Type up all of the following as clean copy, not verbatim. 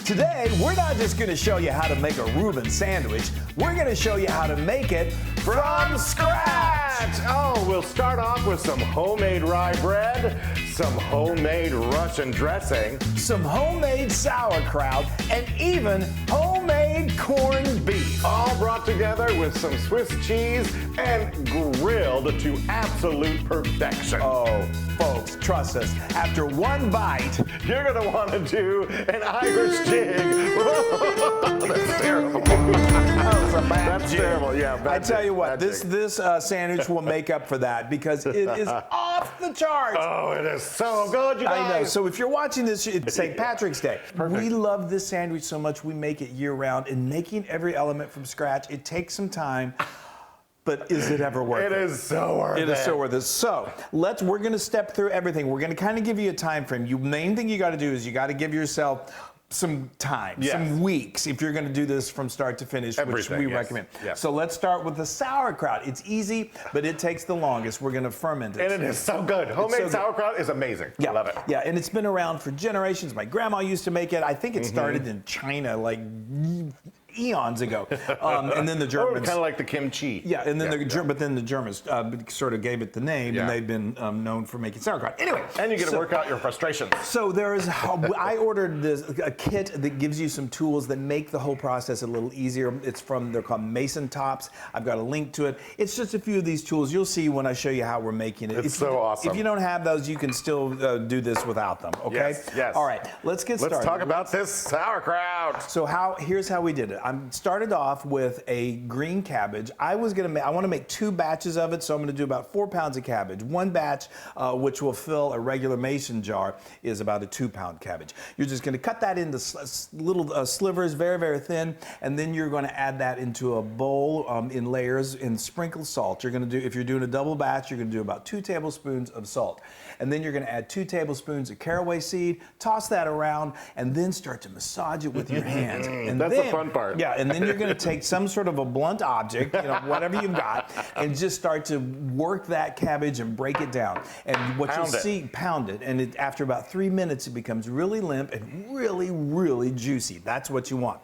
Today, we're not just going to show you how to make a Reuben sandwich. We're going to show you how to make it from scratch. Oh, we'll start off with some homemade rye bread, some homemade Russian dressing, some homemade sauerkraut, and even homemade corned beef. all brought together with some Swiss cheese and grilled to absolute perfection. Oh, folks, trust us. After one bite, You're going to want to do an Irish jig. That's terrible. that was a bad That's jig. terrible. Yeah, bad I tell jig, you what, bad this jig. sandwich will make up for that because it is off the charts. Oh, it is so good, you guys. I know. So if you're watching this, it's St. Patrick's Day. We love this sandwich so much, we make it year round. And making every element from scratch, it takes some time. But is it ever worth it? It is so worth it. It is so worth it. So we're going to step through everything. We're going to kind of give you a time frame. The main thing you got to do is you got to give yourself some time, some weeks, if you're going to do this from start to finish, which we recommend. Yes. So let's start with the sauerkraut. It's easy, but it takes the longest. We're going to ferment it. And it is so good. Homemade good. sauerkraut is amazing. Yeah, I love it. Yeah, and it's been around for generations. My grandma used to make it. I think it started in China like eons ago. And then the Germans. Kind of like the kimchi. Yeah, and then but then the Germans sort of gave it the name, and they've been known for making sauerkraut. Anyway, And you get to work out your frustrations. so I ordered a kit that gives you some tools that make the whole process a little easier. They're called Mastontops. I've got a link to it. It's just a few of these tools. You'll see when I show you how we're making it. It's so awesome. If you don't have those, you can still do this without them. Okay. Yes. All right. Let's get started. Let's talk about this sauerkraut. So here's how we did it. I started off with a green cabbage. I want to make 2 batches of it, so I'm going to do about 4 pounds of cabbage. One batch, which will fill a regular mason jar, is about a 2-pound cabbage. You're just going to cut that into little slivers, very, very thin, and then you're going to add that into a bowl in layers and sprinkle salt. You're going to do, if you're doing a double batch, you're going to do about 2 tablespoons of salt. And then you're going to add 2 tablespoons of caraway seed, toss that around, and then start to massage it with your hands. And That's the fun part. Yeah, and then you're going to take some sort of a blunt object, whatever you've got, and just start to work that cabbage and break it down. And what you'll see, pound it, and after about 3 minutes, it becomes really limp and really, really juicy. That's what you want.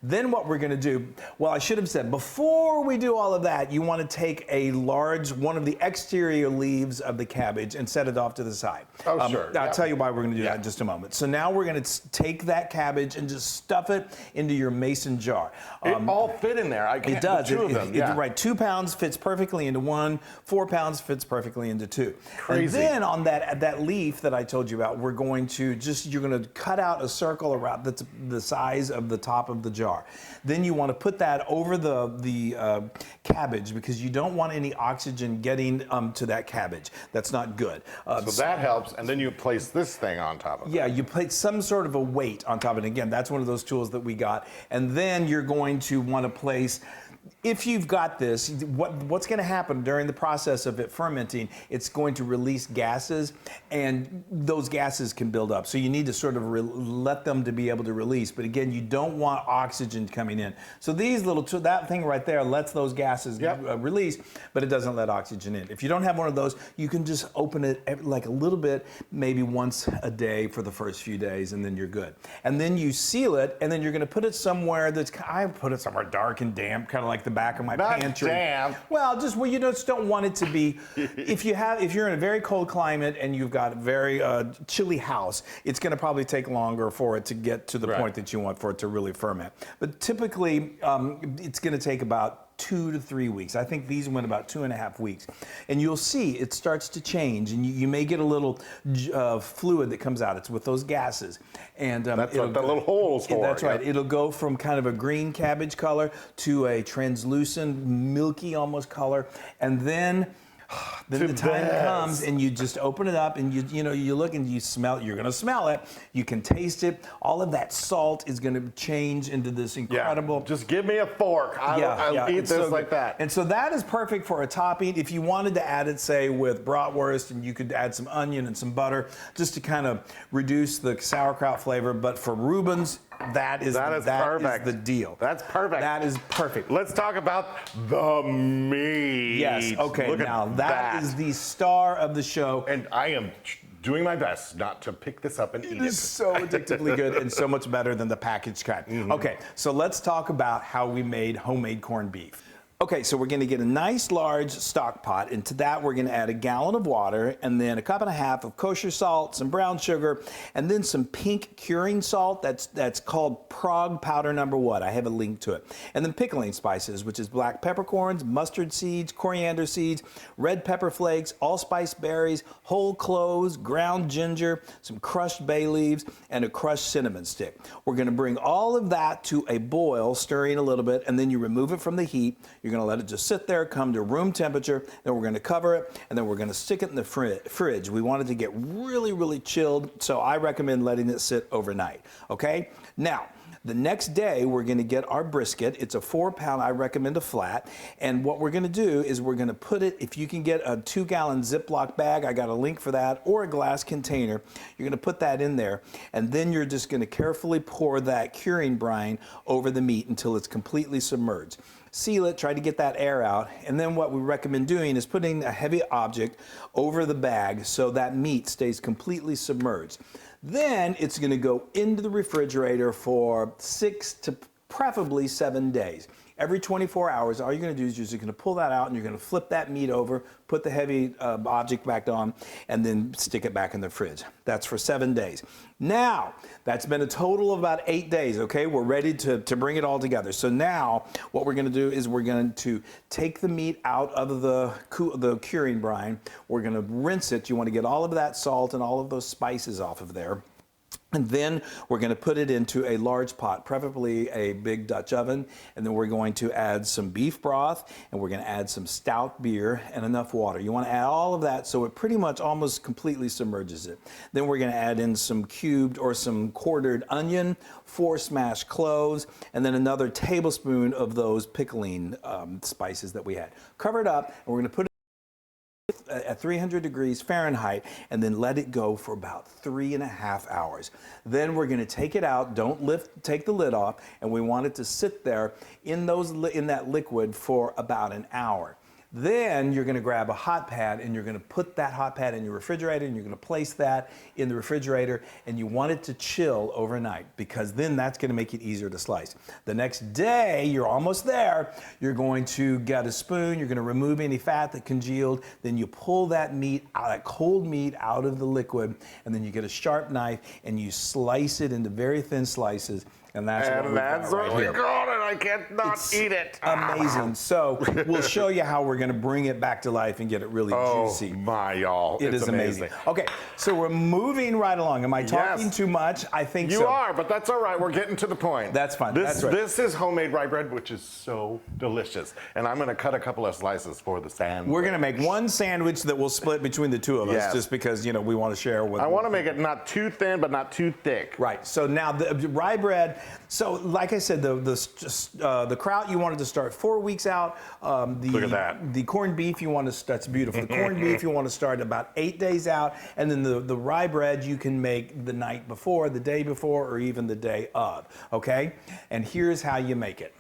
Then what we're going to do, well, I should have said, before we do all of that, you want to take one of the exterior leaves of the cabbage and set it off to the side. Oh, sure. I'll tell you why we're going to do that in just a moment. So now we're going to take that cabbage and just stuff it into your mason jar. It all fit in there. It does. 2 of them. Right, 2 pounds fits perfectly into 1. 4 pounds fits perfectly into 2. Crazy. And then on that leaf that I told you about, you're going to cut out a circle around that's the size of the top of the jar. Then you want to put that over the cabbage because you don't want any oxygen getting to that cabbage. That's not good. So that helps, and then you place this thing on top of it. Yeah, you place some sort of a weight on top of it. Again, that's one of those tools that we got. And then you're going to want to place, if you've got this, what's going to happen during the process of it fermenting, it's going to release gases, and those gases can build up. So you need to sort of let them to be able to release. But again, you don't want oxygen coming in. So these that thing right there lets those gases release, but it doesn't let oxygen in. If you don't have one of those, you can just open it like a little bit, maybe once a day for the first few days, and then you're good. And then you seal it, and then you're going to put it somewhere I put it somewhere dark and damp, kind of like the back of my pantry. Damn. Well, you just don't want it to be. If you're in a very cold climate and you've got a very chilly house, it's going to probably take longer for it to get to the point that you want for it to really ferment. But typically, it's going to take about 2 to 3 weeks. I think these went about 2.5 weeks. And you'll see it starts to change, and you may get a little fluid that comes out. It's with those gases. And that's what the little holes for. That's right. It'll go from kind of a green cabbage color to a translucent, milky almost color. And then the time comes and you just open it up and you look and you smell it. You're going to smell it. You can taste it. All of that salt is going to change into this incredible. Yeah. Just give me a fork. I'll eat this like that. And so that is perfect for a topping. If you wanted to add it, say, with bratwurst, and you could add some onion and some butter just to kind of reduce the sauerkraut flavor. But for Reubens, that is perfect. Is the deal. That's perfect. That is perfect. Let's talk about the meat. Yes. Okay. Now that is the star of the show. And I am doing my best not to pick this up and eat It is so addictively good and so much better than the packaged kind. Okay, so let's talk about how we made homemade corned beef. Okay, so we're gonna get a nice large stock pot. Into that, we're gonna add a gallon of water and then a cup and a half of kosher salt, some brown sugar, and then some pink curing salt. That's called Prague powder #1. I have a link to it. And then pickling spices, which is black peppercorns, mustard seeds, coriander seeds, red pepper flakes, allspice berries, whole cloves, ground ginger, some crushed bay leaves, and a crushed cinnamon stick. We're gonna bring all of that to a boil, stirring a little bit, and then you remove it from the heat. You're gonna let it just sit there, come to room temperature, then we're gonna cover it, and then we're gonna stick it in the fridge. We want it to get really, really chilled, so I recommend letting it sit overnight, okay? Now, the next day, we're gonna get our brisket. It's a 4-pound, I recommend a flat. And what we're gonna do is we're gonna put it, if you can get a 2-gallon Ziploc bag, I got a link for that, or a glass container, you're gonna put that in there, and then you're just gonna carefully pour that curing brine over the meat until it's completely submerged. Seal it, try to get that air out, and then what we recommend doing is putting a heavy object over the bag so that meat stays completely submerged. Then it's gonna go into the refrigerator for 6 to preferably 7 days. Every 24 hours, all you're gonna do is you're just gonna pull that out and you're gonna flip that meat over, put the heavy object back on, and then stick it back in the fridge. That's for 7 days. Now, that's been a total of about 8 days, okay? We're ready to bring it all together. So now, what we're gonna do is we're going to take the meat out of the curing brine. We're gonna rinse it. You wanna get all of that salt and all of those spices off of there. And then we're going to put it into a large pot, preferably a big Dutch oven. And then we're going to add some beef broth, and we're going to add some stout beer and enough water. You want to add all of that so it pretty much almost completely submerges it. Then we're going to add in some cubed or some quartered onion, 4 smashed cloves, and then another tablespoon of those pickling spices that we had. Cover it up, and we're going to put it at 300 degrees Fahrenheit and then let it go for about 3.5 hours. Then we're going to take it out, take the lid off, and we want it to sit there in that liquid for about an hour. Then you're going to grab a hot pad and you're going to put that hot pad in your refrigerator and you're going to place that in the refrigerator, and you want it to chill overnight because then that's going to make it easier to slice. The next day, you're almost there, you're going to get a spoon, you're going to remove any fat that congealed, then you pull that meat out, that cold meat out of the liquid, and then you get a sharp knife and you slice it into very thin slices. And that's what we got right here. God, and I can't not eat it. Amazing. So we'll show you how we're going to bring it back to life and get it really juicy. Oh my, y'all! It is amazing. Okay, so we're moving right along. Am I talking too much? I think so. You are, but that's all right. We're getting to the point. That's fine. This is homemade rye bread, which is so delicious. And I'm going to cut a couple of slices for the sandwich. We're going to make one sandwich that will split between the two of us, just because we want to share with. I want to make it not too thin, but not too thick. Right. So now the rye bread. So like I said, the kraut you wanted to start 4 weeks out. Look at that. The corned beef you want to. That's beautiful. The corned beef you want to start about 8 days out, and then the rye bread you can make the night before, the day before, or even the day of. Okay. And here's how you make it.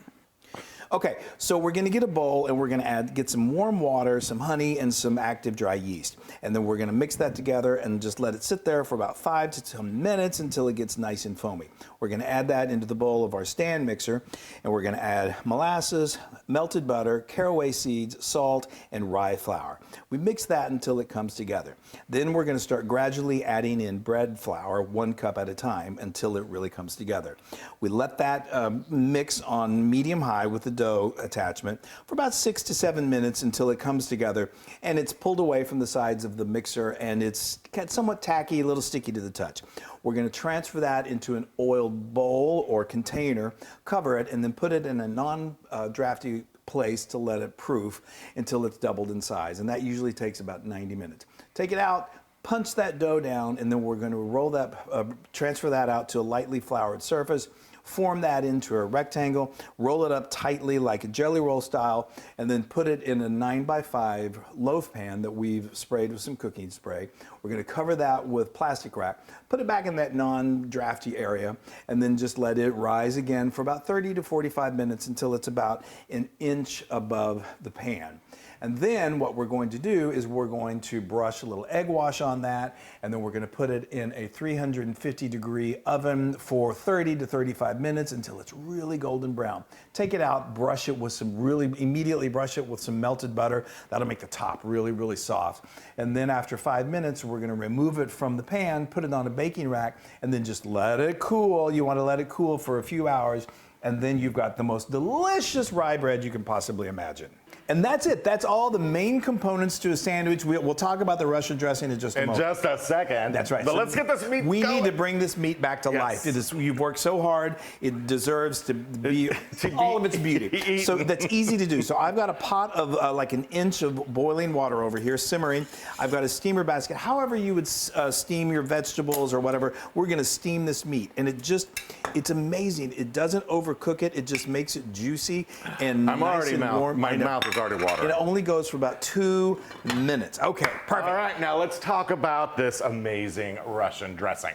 Okay, so we're going to get a bowl and we're going to get some warm water, some honey, and some active dry yeast. And then we're going to mix that together and just let it sit there for about 5 to 10 minutes until it gets nice and foamy. We're going to add that into the bowl of our stand mixer, and we're going to add molasses, melted butter, caraway seeds, salt, and rye flour. We mix that until it comes together. Then we're going to start gradually adding in bread flour, 1 cup at a time, until it really comes together. We let that mix on medium-high with the dough attachment for about 6 to 7 minutes until it comes together and it's pulled away from the sides of the mixer and it's somewhat tacky, a little sticky to the touch. We're going to transfer that into an oiled bowl or container, cover it, and then put it in a non-drafty place to let it proof until it's doubled in size, and that usually takes about 90 minutes. Take it out, punch that dough down, and then we're going to roll that, transfer that out to a lightly floured surface, form that into a rectangle, roll it up tightly like a jelly roll style, and then put it in a 9x5 loaf pan that we've sprayed with some cooking spray. We're going to cover that with plastic wrap, put it back in that non-drafty area, and then just let it rise again for about 30 to 45 minutes until it's about an inch above the pan. And then what we're going to do is we're going to brush a little egg wash on that, and then we're going to put it in a 350-degree oven for 30 to 35 minutes until it's really golden brown. Take it out, brush it with immediately brush it with some melted butter. That'll make the top really, really soft. And then after 5 minutes, we're going to remove it from the pan, put it on a baking rack, and then just let it cool. You want to let it cool for a few hours, and then you've got the most delicious rye bread you can possibly imagine. And that's it. That's all the main components to a sandwich. We'll talk about the Russian dressing in just a moment. In just a second. That's right. But So let's get this meat We going. need to bring this meat back to life. You've worked so hard. It deserves to be all of its beauty. So that's easy to do. So I've got a pot of like an inch of boiling water over here simmering. I've got a steamer basket. However you would steam your vegetables or whatever, we're going to steam this meat. And it's amazing. It doesn't overcook it. It just makes it juicy and nice and warm. My mouth is already watering. It only goes for about 2 minutes. Okay, perfect. All right, now let's talk about this amazing Russian dressing.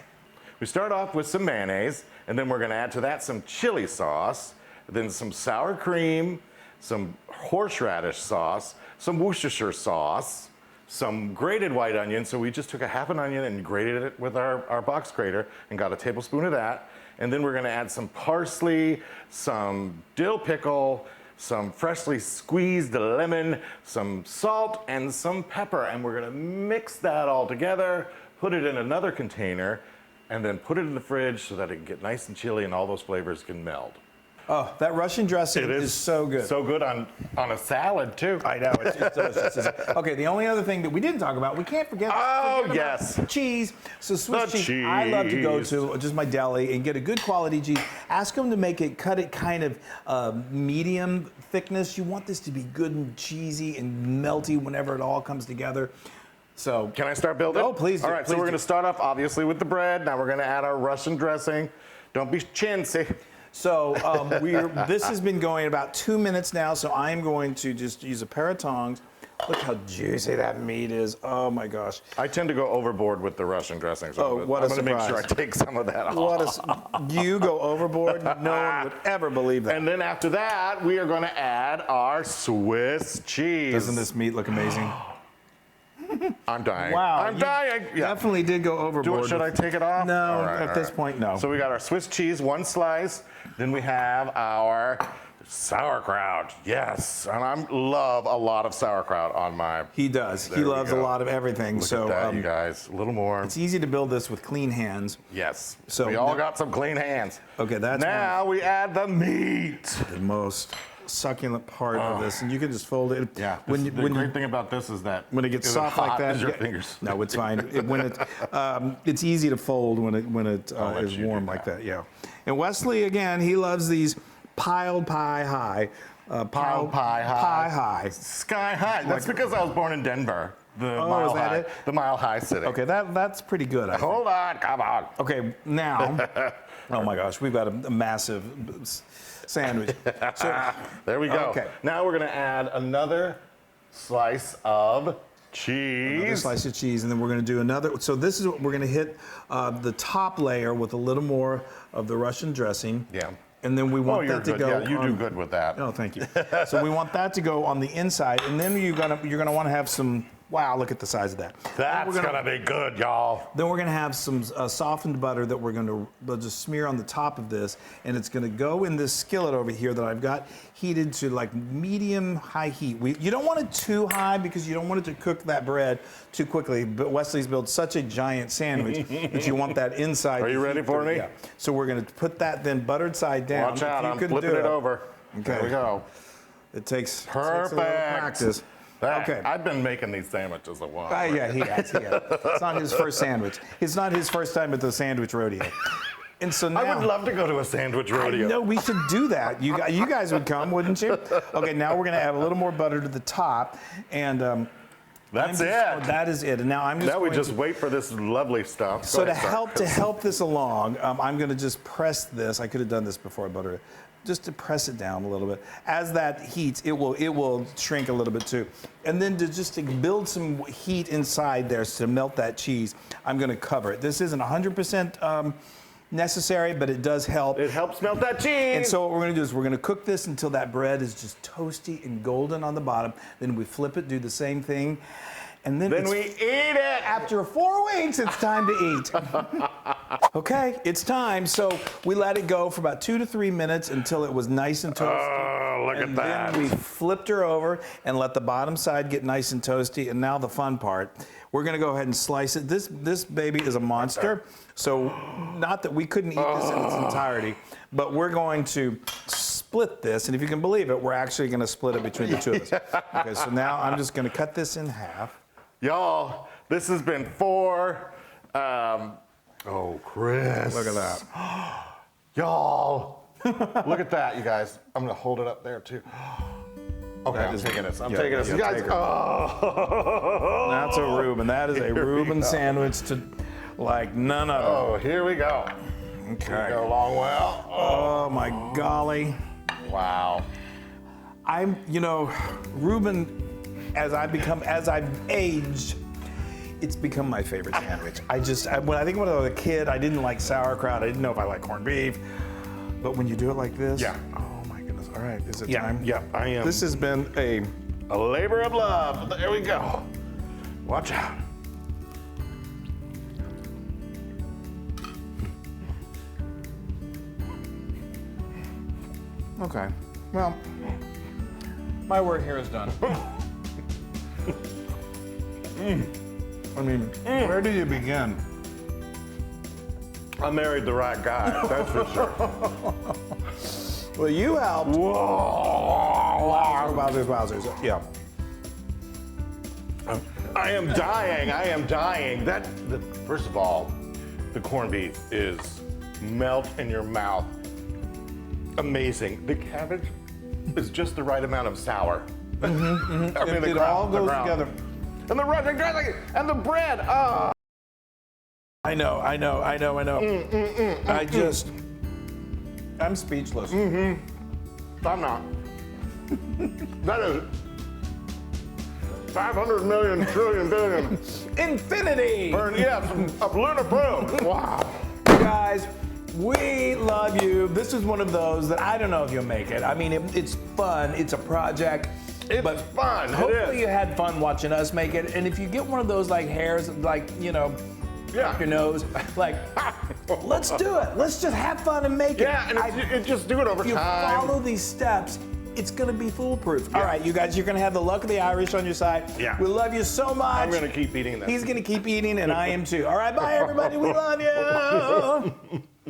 We start off with some mayonnaise, and then we're going to add to that some chili sauce, then some sour cream, some horseradish sauce, some Worcestershire sauce, some grated white onion. So we just took a half an onion and grated it with our box grater and got a tablespoon of that. And then we're going to add some parsley, some dill pickle, some freshly squeezed lemon, some salt, and some pepper. And we're gonna mix that all together, put it in another container, and then put it in the fridge so that it can get nice and chilly and all those flavors can meld. Oh, that Russian dressing is so good. So good on a salad, too. I know, it's delicious. Okay, the only other thing that we didn't talk about, we can't forget yes. cheese. So Swiss The cheese, I love to go cheese. to just my deli and get a good quality cheese. Ask them to cut it kind of medium thickness. You want this to be good and cheesy and melty whenever it all comes together. So Can I start building? Oh, please do. All right, Please so we're do. gonna start off obviously with the bread. Now we're gonna add our Russian dressing. Don't be chintzy. So this has been going about 2 minutes now, so I'm going to just use a pair of tongs. Look how juicy that meat is. Oh my gosh. I tend to go overboard with the Russian dressing. So What a I'm gonna make sure I surprise. take some of that off. You go overboard? No one would ever believe that. And then after that, we are gonna add our Swiss cheese. Doesn't this meat look amazing? I'm dying. Wow. I'm you dying. Yeah. Definitely did go overboard. Should I take it off? No, All right, at all this right. point, no. So we got our Swiss cheese, one slice. Then we have our sauerkraut. Yes, and I love a lot of sauerkraut on my. He does. There He we loves go. a lot of everything. Look so at that, you guys. A little more. it's easy to build this with clean hands. Yes. So we all now- got some clean hands. Okay, that's Now we add the meat. the most succulent part of this, and you can just fold it. Yeah. When the great thing about this is that when it gets is soft hot like that, as your yeah. fingers. No, it's fine. It's easy to fold when it let is you do warm that. like that. Yeah. And Wesley again, he loves these piled pie high. Piled pie high. Pie high. Sky high. That's because I was born in Denver. The Oh, mile is that high. it? The mile high city. Okay, that's pretty good. I think. Hold on, come on. Okay, now, oh my gosh, we've got a massive sandwich. So, There we go. Okay. Now we're gonna add another slice of cheese. another slice of cheese, and then we're going to do another. So this is what we're going to hit the top layer with a little more of the Russian dressing. Yeah. And then we want you're that to good. go. Yeah, you do good with that. Oh, thank you. So we want that to go on the inside, and then you're gonna want to have some. Wow, look at the size of that. That's gonna be good, y'all. Then we're going to have some softened butter that we're going to just smear on the top of this, and it's going to go in this skillet over here that I've got heated to like medium high heat. You don't want it too high because you don't want it to cook that bread too quickly. But Wesley's built such a giant sandwich that you want that inside. Are you ready for me? Yeah. So we're going to put that then buttered side down. Watch out, If you I'm can flipping do it over. Okay. There we go. It takes a Perfect. little practice. Okay. I've been making these sandwiches a while. Yeah, he has. It's not his first sandwich. It's not his first time at the sandwich rodeo. And so now, I would love to go to a sandwich rodeo. No, we should do that. You guys would come, wouldn't you? Okay, now we're going to add a little more butter to the top, and That's it. That is it. And now I'm just Now we going just wait for this lovely stuff. So Go ahead, to help this along, I'm going to just press this. I could have done this before I buttered it. Just to press it down a little bit. As that heats, it will shrink a little bit too. And then to build some heat inside there to melt that cheese, I'm going to cover it. This isn't 100% necessary, but it does help. It helps melt that cheese. And so what we're going to do is we're going to cook this until that bread is just toasty and golden on the bottom. Then we flip it, do the same thing. And then we eat it. After 4 weeks, it's time to eat. Okay, it's time. So we let it go for about 2 to 3 minutes until it was nice and toasty. Oh, look at that. Then we flipped her over and let the bottom side get nice and toasty. And now the fun part. We're going to go ahead and slice it. This baby is a monster. So not that we couldn't eat this in its entirety, but we're going to split this. And if you can believe it, we're actually going to split it between the two of us. Okay, so now I'm just going to cut this in half. Y'all, this has been 4. Oh, Chris. Look at that. Y'all, look at that, you guys. I'm going to hold it up there, too. Okay, I'm taking this. I'm taking this. You guys, oh. That's a Reuben. That is a Reuben sandwich to like none other. Oh, here we go. Okay. Here we go along well. Oh, my golly. Wow. Reuben, as I've aged, it's become my favorite sandwich. When I think when I was a kid, I didn't like sauerkraut. I didn't know if I liked corned beef. But when you do it like this, yeah. Oh my goodness. All right, is it time? Yeah, I am. This has been a labor of love. There we go. Watch out. Okay. Well, my work here is done. I mean, where do you begin? I married the right guy, that's for sure. Well, you helped. Whoa! Wowzers. Yeah. I am dying. First of all, the corned beef is melt in your mouth. Amazing. The cabbage is just the right amount of sour. It all goes together. And the Russian dressing and the bread. Oh. I know. I'm speechless. I'm not. That is 500 million trillion billion. Infinity! Of lunar probe. Wow. Guys, we love you. This is one of those that I don't know if you'll make it. I mean, it's fun. It's a project. It's fun. Hopefully you had fun watching us make it. And if you get one of those like hairs, like, up your nose, like, let's do it. Let's just have fun and make it. Yeah, and just do it over time. If you follow these steps, it's going to be foolproof. Yeah. All right, you guys, you're going to have the luck of the Irish on your side. Yeah. We love you so much. I'm going to keep eating this. He's going to keep eating, and I am too. All right, bye, everybody. We love you.